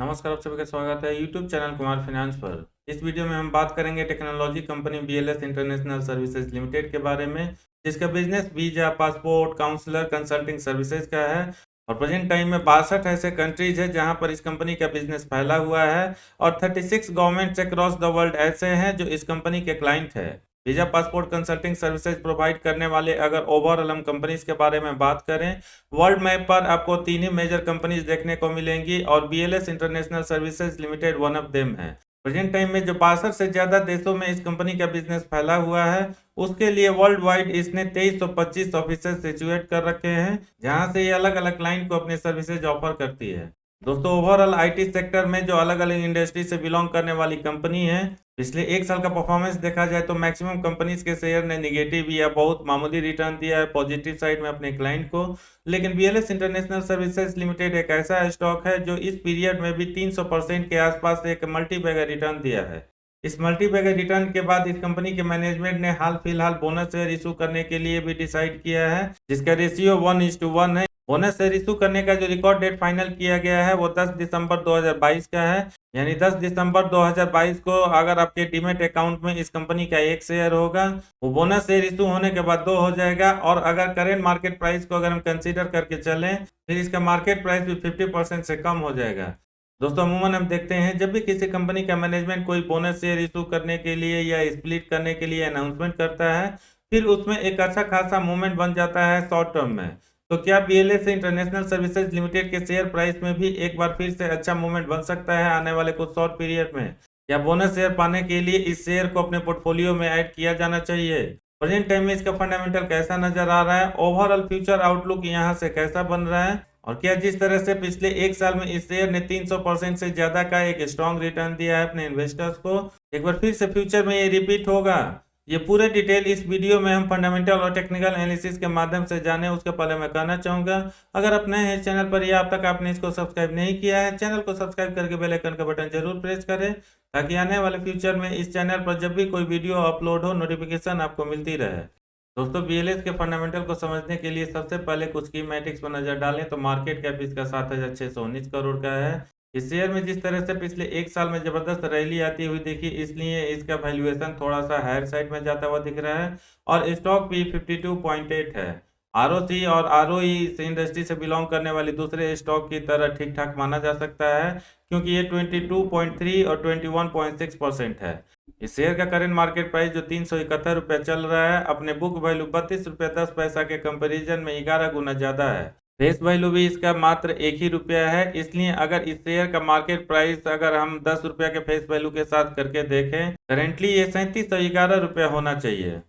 नमस्कार, आप सभी का स्वागत है यूट्यूब चैनल कुमार फाइनेंस पर। इस वीडियो में हम बात करेंगे technology company BLS international services limited के बारे में, जिसका business visa, passport, counsellor, consulting services का है। और प्रेजेंट टाइम में 62 ऐसे कंट्रीज है जहां पर इस कंपनी का बिजनेस फैला हुआ है और 36 गवर्नमेंट्स अक्रॉस द वर्ल्ड ऐसे हैं जो इस कंपनी के क्लाइंट है। Visa, passport, consulting services provide करने वाले अगर ओवरऑल हम कंपनीज के बारे में बात करें, वर्ल्ड मैप पर आपको तीन ही मेजर कंपनीज देखने को मिलेंगी और BLS international services limited one of them है। प्रेजेंट टाइम में जो 62 से ज्यादा देशों में इस कंपनी का बिजनेस फैला हुआ है, उसके लिए वर्ल्ड वाइड इसने 2325 ऑफिसेज सिचुएट कर रखे हैं, जहां से ये अलग अलग क्लाइंट को अपने सर्विसेज ऑफर करती है। दोस्तों, ओवरऑल आईटी सेक्टर में जो अलग अलग इंडस्ट्री से बिलोंग करने वाली कंपनी है, पिछले एक साल का परफॉर्मेंस देखा जाए तो मैक्सिमम कंपनीज के शेयर ने निगेटिव या बहुत मामूली रिटर्न दिया है पॉजिटिव साइड में अपने क्लाइंट को। लेकिन बीएलएस इंटरनेशनल सर्विसेज लिमिटेड एक ऐसा स्टॉक है जो इस पीरियड में भी 300% के आसपास एक मल्टी बैगर रिटर्न दिया है। इस मल्टी बैगर रिटर्न के बाद इस कंपनी के मैनेजमेंट ने हाल फिलहाल बोनस शेयर इशू करने के लिए भी डिसाइड किया है, जिसका रेशियो 1:1 है। बोनस शेयर इशू करने का जो रिकॉर्ड डेट फाइनल किया गया है वो 10 दिसंबर 2022 का है। यानी 10 दिसंबर 2022 को अगर आपके डीमेट अकाउंट में इस कंपनी का एक शेयर होगा, वो बोनस शेयर इशू होने के बाद 2 हो जाएगा। और अगर करेंट मार्केट प्राइस को अगर हम कंसीडर करके चलें, फिर इसका मार्केट प्राइस भी 50% से कम हो जाएगा। दोस्तों, अमूमन हम देखते हैं जब भी किसी कंपनी का मैनेजमेंट कोई बोनस शेयर इशू करने के लिए या स्प्लिट करने के लिए अनाउंसमेंट करता है, फिर उसमें एक अच्छा खासा मूवमेंट बन जाता है शॉर्ट टर्म में। तो क्या बीएलएस इंटरनेशनल सर्विसेज लिमिटेड के शेयर प्राइस में भी एक बार फिर से अच्छा मूवमेंट बन सकता है आने वाले कुछ शॉर्ट पीरियड में? या बोनस शेयर पाने के लिए इस शेयर को अपने पोर्टफोलियो में ऐड किया जाना चाहिए? प्रेजेंट टाइम में इसका फंडामेंटल कैसा नजर आ रहा है? ओवरऑल फ्यूचर आउटलुक यहाँ से कैसा बन रहा है? और क्या जिस तरह से पिछले एक साल में इस शेयर ने 300% से ज्यादा का एक स्ट्रॉन्ग रिटर्न दिया है अपने इन्वेस्टर्स को, एक बार फिर से फ्यूचर में ये रिपीट होगा? ये पूरे डिटेल इस वीडियो में हम फंडामेंटल और टेक्निकल एनालिसिस के माध्यम से जाने। उसके पहले मैं कहना चाहूंगा, अगर आप नए हैं चैनल पर या अब तक आपने इसको सब्सक्राइब नहीं किया है, चैनल को सब्सक्राइब करके बेल आइकन का बटन जरूर प्रेस करें, ताकि आने वाले फ्यूचर में इस चैनल पर जब भी कोई वीडियो अपलोड हो, नोटिफिकेशन आपको मिलती रहे। दोस्तों, बीएलएस के फंडामेंटल को समझने के लिए सबसे पहले कुछ की मैट्रिक्स पर नजर डालें तो मार्केट कैप इसका 7,619 करोड़ का है। इस शेयर में जिस तरह से पिछले एक साल में जबरदस्त रैली आती हुई देखी, इसलिए इसका वैल्यूएशन थोड़ा सा हायर साइड में जाता हुआ दिख रहा है और स्टॉक भी 52.8 है। आरओसी और आरओई इस इंडस्ट्री से बिलोंग करने वाली दूसरे स्टॉक की तरह ठीक ठाक माना जा सकता है, क्योंकि ये 22.3 और 21.6% है। इस शेयर का करेंट मार्केट प्राइस जो 371 रुपये चल रहा है, अपने बुक वैल्यू 32 रुपये 10 पैसा के कंपेरिजन में 11 गुना ज्यादा है। फेस वैल्यू भी इसका मात्र 1 ही रुपया है। इसलिए अगर इस शेयर का मार्केट प्राइस अगर हम 10 रुपया के फेस वैल्यू के साथ करके देखें, करेंटली ये 3711 रुपया होना चाहिए।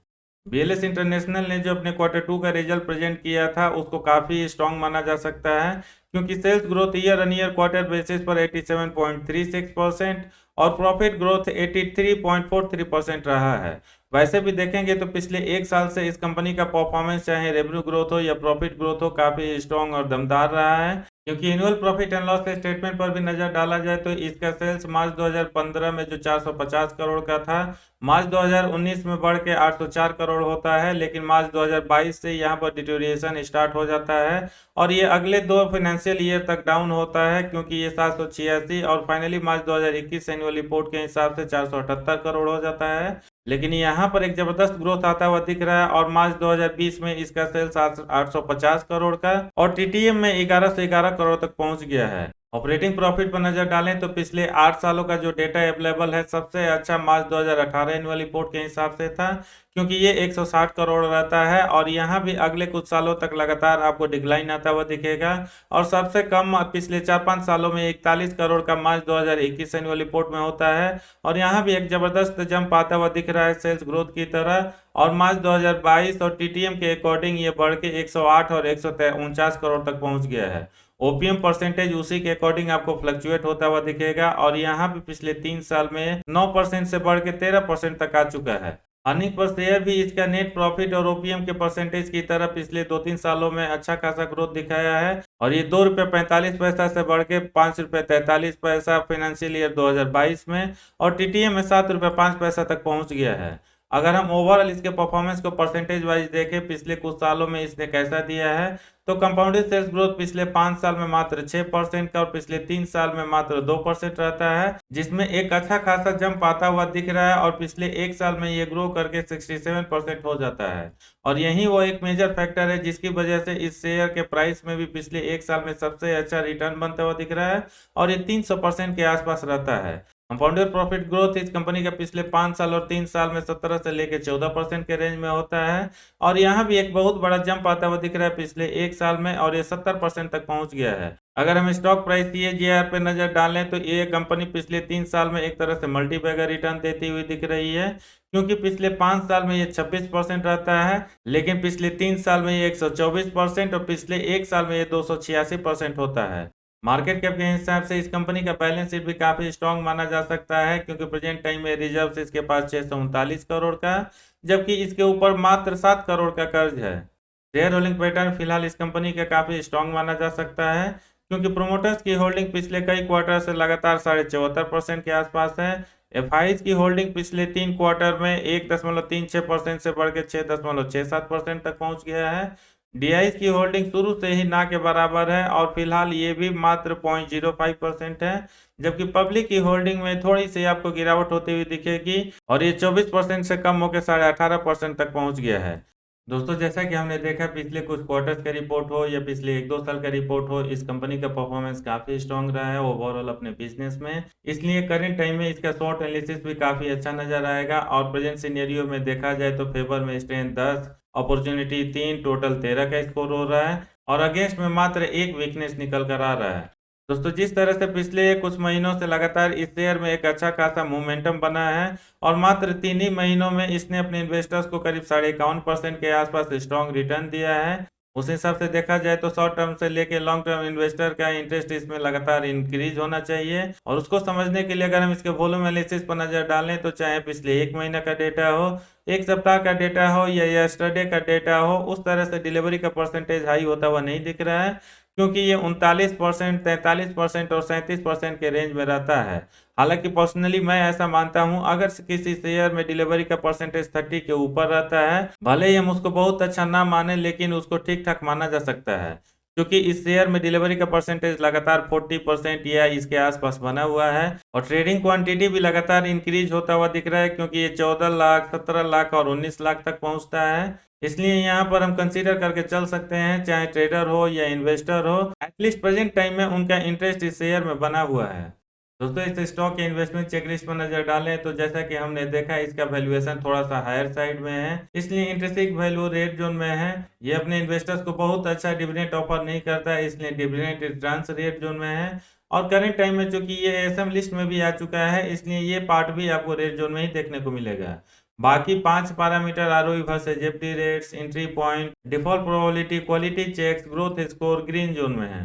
बीएलएस इंटरनेशनल ने जो अपने Q2 का रिजल्ट प्रेजेंट किया था, उसको काफी स्ट्रांग माना जा सकता है, क्योंकि sales growth year on year quarter basis पर 87.36% और प्रॉफिट ग्रोथ 83.43% रहा है। वैसे भी देखेंगे तो पिछले एक साल से इस कंपनी का परफॉर्मेंस, चाहे रेवेन्यू ग्रोथ हो या प्रॉफिट ग्रोथ हो, काफी स्ट्रांग और दमदार रहा है। क्योंकि एनुअल प्रॉफिट एंड लॉस के स्टेटमेंट पर भी नजर डाला जाए तो इसका सेल्स मार्च 2015 में जो 450 करोड़ का था, मार्च 2019 में बढ़ के 804 करोड़ होता है। लेकिन मार्च 2022 से यहाँ पर डिटोरिएशन स्टार्ट हो जाता है और ये अगले 2 फाइनेंशियल ईयर तक डाउन होता है, क्योंकि ये 786 और फाइनली मार्च 2021 एनुअल रिपोर्ट के हिसाब से 478 करोड़ हो जाता है। लेकिन यहाँ पर एक जबरदस्त ग्रोथ आता हुआ दिख रहा है और मार्च 2020 में इसका सेल्स 850 करोड़ का और टीटीएम में 11 से 11 करोड़ तक पहुंच गया है। ऑपरेटिंग प्रॉफिट पर नजर डालें तो पिछले 8 सालों का जो डेटा अवेलेबल है, सबसे अच्छा मार्च 2018 एनुअल रिपोर्ट के हिसाब से था, क्योंकि ये 160 करोड़ रहता है और यहाँ भी अगले कुछ सालों तक लगातार आपको डिक्लाइन आता हुआ दिखेगा। और सबसे कम पिछले 4-5 सालों में 41 करोड़ का मार्च 2021 एनुअल रिपोर्ट में होता है और यहाँ भी एक जबरदस्त जंप आता हुआ दिख रहा है सेल्स ग्रोथ की तरह। और मार्च 2022 और टीटीएम के अकॉर्डिंग ये बढ़ के 108 और 149 करोड़ तक पहुंच गया है। ओपीएम परसेंटेज उसी के अकॉर्डिंग आपको फ्लक्चुएट होता हुआ दिखेगा और यहाँ भी पिछले 3 साल में 9% से बढ़ के 13% तक आ चुका है। अर्निंग पर शेयर भी इसका नेट प्रॉफिट और ओपीएम के परसेंटेज की तरह पिछले 2-3 सालों में अच्छा खासा ग्रोथ दिखाया है और ये 2 रुपये 45 पैसा से बढ़ के 5 रुपये 43 पैसा फाइनेंशियल ईयर 2022 में और टीटीएम में 7 रुपये 5 पैसा तक पहुंच गया है। अगर हम ओवरऑल इसके परफॉर्मेंस को परसेंटेज वाइज देखें पिछले कुछ सालों में इसने कैसा दिया है, तो कंपाउंडेड सेल्स ग्रोथ पिछले 5 साल में मात्र 6% का और पिछले 3 साल में मात्र 2% रहता है, जिसमें एक अच्छा खासा जंप आता हुआ दिख रहा है और पिछले 1 साल में ये ग्रो करके 67% हो जाता है। और यही वो एक मेजर फैक्टर है जिसकी वजह से इस शेयर के प्राइस में भी पिछले 1 साल में सबसे अच्छा रिटर्न बनता हुआ दिख रहा है और ये 300% के आसपास रहता है। कंपाउंडेड प्रॉफिट ग्रोथ इस कंपनी का पिछले 5 साल और 3 साल में 17 से लेकर 14% के रेंज में होता है और यहाँ भी एक बहुत बड़ा जंप आता हुआ दिख रहा है पिछले 1 साल में और ये 70% तक पहुंच गया है। अगर हम स्टॉक प्राइस सीएजीआर पे नजर डालें तो ये कंपनी पिछले 3 साल में एक तरह से मल्टीबैगर रिटर्न देती हुई दिख रही है, क्योंकि पिछले 5 साल में ये 26% रहता है, लेकिन पिछले 3 साल में ये 124% और पिछले 1 साल में ये 286% होता है। मार्केट कैप के हिसाब से इस कंपनी का बैलेंस शीट भी काफी स्ट्रांग माना जा सकता है, क्योंकि प्रेजेंट टाइम में रिजर्व इसके पास 639 करोड़ का, जबकि इसके ऊपर मात्र 7 करोड़ का कर्ज है। शेयर होल्डिंग पैटर्न फिलहाल इस कंपनी का काफी स्ट्रांग माना जा सकता है, क्योंकि प्रोमोटर्स की होल्डिंग पिछले कई क्वार्टर से लगातार 74.5% के आसपास है। एफआईज की होल्डिंग पिछले 3 क्वार्टर में 1.36% से बढ़ के 6.67% तक पहुंच गया है। डीआईज की होल्डिंग शुरू से ही ना के बराबर है और फिलहाल ये भी मात्र 0.05% है, जबकि पब्लिक की होल्डिंग में थोड़ी सी आपको गिरावट होती हुई दिखेगी और ये 24% से कम होकर 18.5% तक पहुंच गया है। दोस्तों, जैसा कि हमने देखा पिछले कुछ क्वार्टर्स का रिपोर्ट हो या पिछले 1-2 साल का रिपोर्ट हो, इस कंपनी का परफॉर्मेंस काफी स्ट्रांग रहा है ओवरऑल अपने बिजनेस में। इसलिए करंट टाइम में इसका शॉर्ट एनालिसिस भी काफी अच्छा नजर आएगा और प्रेजेंट सिनेरियो में देखा जाए तो फेवर में स्ट्रेंथ 10, अपॉर्चुनिटी 3, टोटल 13 का स्कोर हो रहा है और अगेंस्ट में मात्र एक वीकनेस निकल कर आ रहा है। दोस्तों, जिस तरह से पिछले कुछ महीनों से लगातार इस शेयर में एक अच्छा खासा मोमेंटम बना है और मात्र 3 ही महीनों में इसने अपने इन्वेस्टर्स को करीब 51.5% के आसपास स्ट्रॉन्ग रिटर्न दिया है, उस हिसाब से देखा जाए तो शॉर्ट टर्म से लेके लॉन्ग टर्म इन्वेस्टर का इंटरेस्ट इसमें लगातार इंक्रीज होना चाहिए। और उसको समझने के लिए अगर हम इसके वॉल्यूम एनालिसिस पर नजर डालें तो चाहे पिछले 1 महीना का डेटा हो, 1 सप्ताह का डेटा हो या यस्टरडे का डेटा हो, उस तरह से डिलीवरी का परसेंटेज हाई होता हुआ नहीं दिख रहा है, क्योंकि ये 39%, 43% और 37% के रेंज में रहता है। हालांकि पर्सनली मैं ऐसा मानता हूं, अगर किसी शेयर में डिलीवरी का परसेंटेज 30 के ऊपर रहता है, भले ही हम उसको बहुत अच्छा ना माने लेकिन उसको ठीक ठाक माना जा सकता है, क्योंकि इस शेयर में डिलीवरी का परसेंटेज लगातार 40% या इसके आसपास बना हुआ है और ट्रेडिंग क्वांटिटी भी लगातार इंक्रीज होता हुआ दिख रहा है, क्योंकि ये 14 लाख, 17 लाख और 19 लाख तक पहुंचता है। इसलिए यहाँ पर हम कंसीडर करके चल सकते हैं, चाहे ट्रेडर हो या इन्वेस्टर हो, एटलीस्ट प्रेजेंट टाइम में उनका इंटरेस्ट इस शेयर में बना हुआ है। दोस्तों, इस स्टॉक के इन्वेस्टमेंट चेकलिस्ट पर नजर डालें तो जैसा कि हमने देखा इसका वैल्यूएशन थोड़ा सा हायर साइड में है, इसलिए इंट्रिंसिक वैल्यू रेड जोन में है। ये अपने इन्वेस्टर्स को बहुत अच्छा डिविडेंड ऑफर नहीं करता है, इसलिए डिविडेंड रिटर्न्स रेड जोन में है। और करंट टाइम में चूंकि ये एसएम लिस्ट में भी आ चुका है, इसलिए ये पार्ट भी आपको रेड जोन में ही देखने को मिलेगा। बाकी 5 parameter ROE versus FD rates, entry point, default probability, quality checks, growth score green zone में है।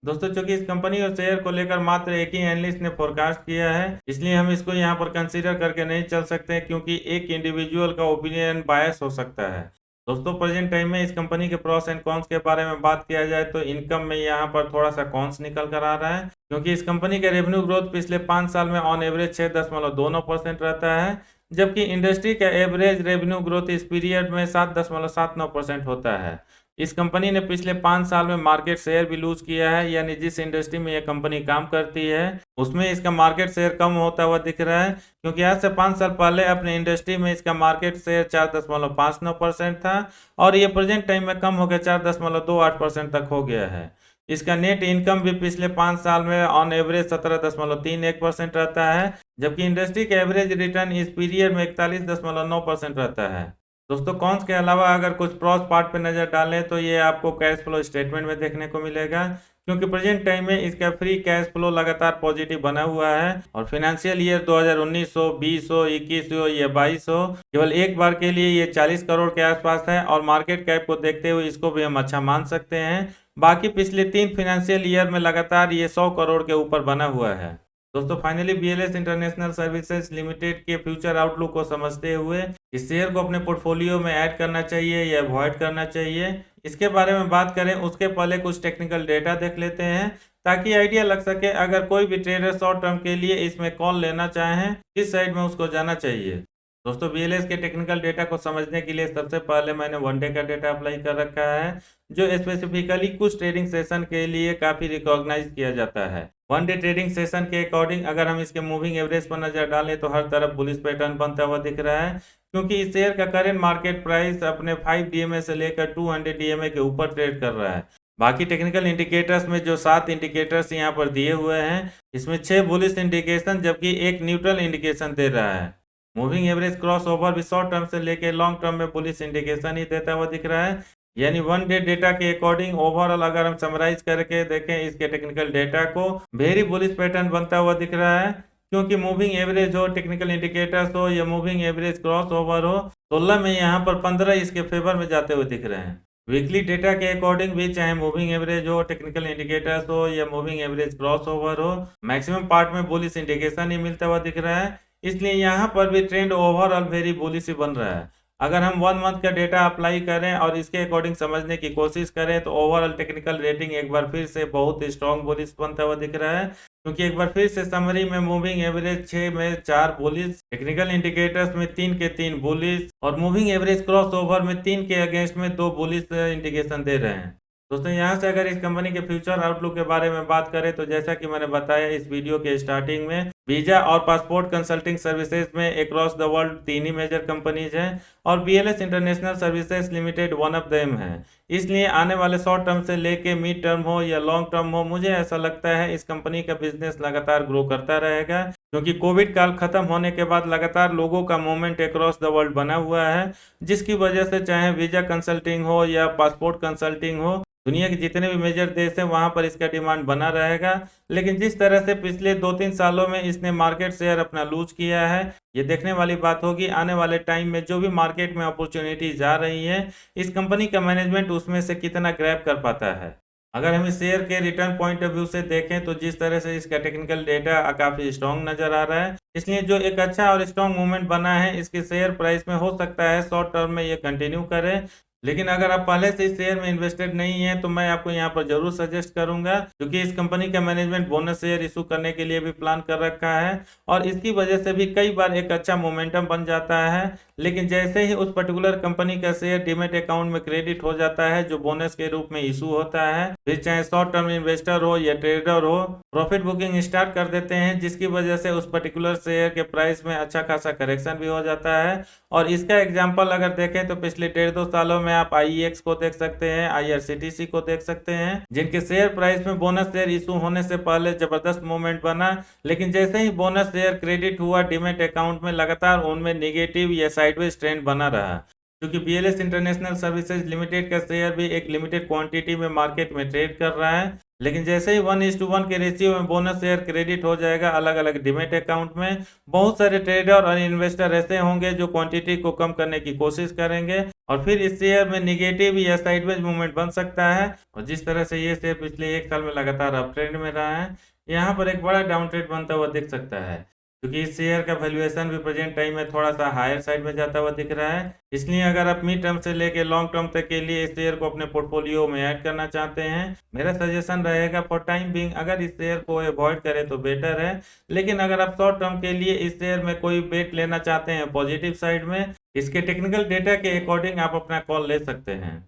दोस्तों, चूंकि इस कंपनी और शेयर को लेकर मात्र एक ही एनालिस्ट ने फोरकास्ट किया है, इसलिए हम इसको यहाँ पर कंसीडर करके नहीं चल सकते, क्योंकि एक इंडिविजुअल का ओपिनियन बायस हो सकता है। दोस्तों, प्रेजेंट टाइम में इस कंपनी के प्रॉस एंड कॉन्स के बारे में बात किया जाए तो इनकम में यहाँ पर थोड़ा सा कॉन्स निकल कर आ रहा है, क्योंकि इस कंपनी का रेवेन्यू ग्रोथ पिछले 5 साल में ऑन एवरेज 6.29% रहता है, जबकि इंडस्ट्री का एवरेज रेवेन्यू ग्रोथ इस पीरियड में 7.79% होता है। इस कंपनी ने पिछले 5 साल में मार्केट शेयर भी लूज किया है, यानी जिस इंडस्ट्री में यह कंपनी काम करती है उसमें इसका मार्केट शेयर कम होता हुआ दिख रहा है, क्योंकि आज से 5 साल पहले अपने इंडस्ट्री में इसका मार्केट शेयर 4.59% था और ये प्रेजेंट टाइम में कम होकर 4.28% तक हो गया है। इसका नेट इनकम भी पिछले 5 साल में ऑन एवरेज 17.31% रहता है, जबकि इंडस्ट्री का एवरेज रिटर्न इस पीरियड में 41.9% रहता है। दोस्तों, कॉन्स के अलावा अगर कुछ प्रॉस पार्ट पे नजर डालें तो ये आपको कैश फ्लो स्टेटमेंट में देखने को मिलेगा, क्योंकि प्रेजेंट टाइम में इसका फ्री कैश फ्लो लगातार पॉजिटिव बना हुआ है और फाइनेंशियल ईयर 2019 हो, 20 हो, 21 हो या 22 हो, केवल एक बार के लिए ये 40 करोड़ के आसपास है और मार्केट कैप को देखते हुए इसको भी हम अच्छा मान सकते हैं। बाकी पिछले 3 फाइनेंशियल ईयर में लगातार ये 100 करोड़ के ऊपर बना हुआ है। दोस्तों, finally BLS international services limited के फ्यूचर आउटलुक को समझते हुए इस शेयर को अपने पोर्टफोलियो में ऐड करना चाहिए या अवॉइड करना चाहिए, इसके बारे में बात करें उसके पहले कुछ टेक्निकल डेटा देख लेते हैं, ताकि आइडिया लग सके अगर कोई भी ट्रेडर शॉर्ट टर्म के लिए इसमें कॉल लेना चाहें किस साइड में उसको जाना चाहिए। दोस्तों बीएलएस के टेक्निकल डेटा को समझने के लिए सबसे पहले मैंने वन डे का डेटा अप्लाई कर रखा है, जो स्पेसिफिकली कुछ ट्रेडिंग सेशन के लिए काफ़ी रिकॉग्नाइज किया जाता है। वन डे ट्रेडिंग सेशन के अकॉर्डिंग अगर हम इसके मूविंग एवरेज पर नजर डालें तो हर तरफ बुलिश पैटर्न बनता हुआ दिख रहा है, क्योंकि इस शेयर का करेंट मार्केट प्राइस अपने 5 डीएमए से लेकर 200 डीएमए के ऊपर ट्रेड कर रहा है। बाकी टेक्निकल इंडिकेटर्स में जो 7 इंडिकेटर्स यहाँ पर दिए हुए हैं, इसमें 6 बुलिश इंडिकेशन जबकि एक न्यूट्रल इंडिकेशन दे रहा है। मूविंग एवरेज क्रॉस ओवर भी शॉर्ट टर्म से लेके लॉन्ग टर्म में बुलिश इंडिकेशन ही देता हुआ दिख रहा है। यानी वन डे डेटा के अकॉर्डिंग ओवरऑल अगर हम समराइज करके देखें इसके टेक्निकल डेटा को, वेरी बुलिश पैटर्न बनता हुआ दिख रहा है, क्योंकि मूविंग एवरेज हो, टेक्निकल इंडिकेटर्स हो या मूविंग एवरेज क्रॉस ओवर हो, 16 में यहाँ पर 15 इसके फेवर में जाते हुए दिख रहे हैं। वीकली डेटा के अकॉर्डिंग भी चाहे मूविंग एवरेज हो, टेक्निकल इंडिकेटर्स हो या मूविंग एवरेज क्रॉस ओवर हो, मैक्सिमम पार्ट में बुलिश इंडिकेशन ही मिलता हुआ दिख रहा है। इसलिए यहाँ पर भी ट्रेंड ओवरऑल वेरी बुलिश ही बन रहा है। अगर हम 1 मंथ का डेटा अप्लाई करें और इसके अकॉर्डिंग समझने की कोशिश करें तो ओवरऑल टेक्निकल रेटिंग एक बार फिर से बहुत स्ट्रॉन्ग बुलिश बनता हुआ दिख रहा है, क्योंकि एक बार फिर से समरी में मूविंग एवरेज 6 में 4 बुलिश, टेक्निकल इंडिकेटर्स में 3 के 3 बुलिश और मूविंग एवरेज क्रॉस ओवर में 3 के अगेंस्ट में 2 बुलिश इंडिकेशन दे रहे हैं। दोस्तों यहाँ से अगर इस कंपनी के फ्यूचर आउटलुक के बारे में बात करें तो जैसा कि मैंने बताया इस वीडियो के स्टार्टिंग में, वीजा और पासपोर्ट कंसल्टिंग सर्विसेज में अक्रॉस द वर्ल्ड 3 ही मेजर कंपनीज हैं और BLS international services limited one of them है। इसलिए आने वाले शॉर्ट टर्म से लेके मिड टर्म हो या लॉन्ग टर्म हो, मुझे ऐसा लगता है इस कंपनी का बिजनेस लगातार ग्रो करता रहेगा, क्योंकि कोविड काल खत्म होने के बाद लगातार लोगों का मूवमेंट अक्रॉस द वर्ल्ड बना हुआ है, जिसकी वजह से चाहे वीजा कंसल्टिंग हो या पासपोर्ट कंसल्टिंग हो, दुनिया के जितने भी मेजर देश हैं वहां पर इसका डिमांड बना रहेगा। लेकिन जिस तरह से पिछले 2-3 सालों में इसने मार्केट शेयर अपना लूज किया है, ये देखने वाली बात होगी आने वाले टाइम में जो भी मार्केट में अपॉर्चुनिटी जा रही है, इस कंपनी का मैनेजमेंट उसमें से कितना ग्रैब कर पाता है। अगर हम इस शेयर के रिटर्न पॉइंट ऑफ व्यू से देखें तो जिस तरह से इसका टेक्निकल डेटा काफी स्ट्रॉन्ग नजर आ रहा है, इसलिए जो एक अच्छा और स्ट्रॉन्ग मूवमेंट बना है इसके शेयर प्राइस में, हो सकता है शॉर्ट टर्म में ये कंटिन्यू करे। लेकिन अगर आप पहले से इस शेयर में इन्वेस्टेड नहीं है तो मैं आपको यहाँ पर जरूर सजेस्ट करूंगा, क्योंकि इस कंपनी का मैनेजमेंट बोनस शेयर इशू करने के लिए भी प्लान कर रखा है और इसकी वजह से भी कई बार एक अच्छा मोमेंटम बन जाता है। लेकिन जैसे ही उस पर्टिकुलर कंपनी का शेयर डीमेट अकाउंट में क्रेडिट हो जाता है जो बोनस के रूप में इशू होता है, फिर चाहे शॉर्ट टर्म इन्वेस्टर हो या ट्रेडर हो, प्रॉफिट बुकिंग स्टार्ट कर देते हैं, जिसकी वजह से उस पर्टिकुलर शेयर के प्राइस में अच्छा खासा करेक्शन भी हो जाता है। और इसका एग्जाम्पल अगर देखें तो पिछले 1.5-2 सालों में आप आईईएक्स को देख सकते हैं, आईआरसीटीसी को देख सकते हैं, जिनके शेयर प्राइस में बोनस शेयर इशू होने से पहले जबरदस्त मूवमेंट बना, लेकिन जैसे ही बोनस शेयर क्रेडिट हुआ डीमेट अकाउंट में, लगातार उनमें नेगेटिव या साइडवेज ट्रेंड बना रहा, क्योंकि बीएलएस इंटरनेशनल सर्विसेज लिमिटेड का शेयर भी एक लिमिटेड क्वांटिटी में मार्केट में ट्रेड कर रहा है। लेकिन जैसे ही 1:1 के रेशियो में बोनस शेयर क्रेडिट हो जाएगा अलग अलग डीमेट अकाउंट में, बहुत सारे ट्रेडर और इन्वेस्टर ऐसे होंगे जो क्वांटिटी को कम करने की कोशिश करेंगे और फिर इस शेयर में निगेटिव या साइडवेज मूवमेंट बन सकता है। और जिस तरह से ये शेयर पिछले 1 साल में लगातार अप ट्रेंड में रहा है, यहाँ पर एक बड़ा डाउन ट्रेंड बनता हुआ दिख सकता है, क्योंकि इस शेयर का वैल्यूएशन भी प्रेजेंट टाइम में थोड़ा सा हायर साइड में जाता हुआ दिख रहा है। इसलिए अगर आप मिड टर्म से लेके लॉन्ग टर्म तक के लिए इस शेयर को अपने पोर्टफोलियो में ऐड करना चाहते हैं, मेरा सजेशन रहेगा फॉर टाइम बिंग अगर इस शेयर को अवॉइड करें तो बेटर है। लेकिन अगर आप शॉर्ट टर्म के लिए इस शेयर में कोई बेट लेना चाहते हैं पॉजिटिव साइड में, इसके टेक्निकल डेटा के अकॉर्डिंग आप अपना कॉल ले सकते हैं।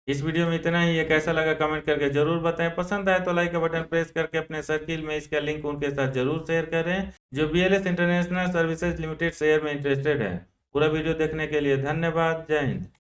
इस वीडियो में इतना ही है, कैसा लगा कमेंट करके जरूर बताएं, पसंद आए तो लाइक का बटन प्रेस करके अपने सर्किल में इसका लिंक उनके साथ जरूर शेयर करें जो BLS international services limited share में इंटरेस्टेड है। पूरा वीडियो देखने के लिए धन्यवाद। जय हिंद।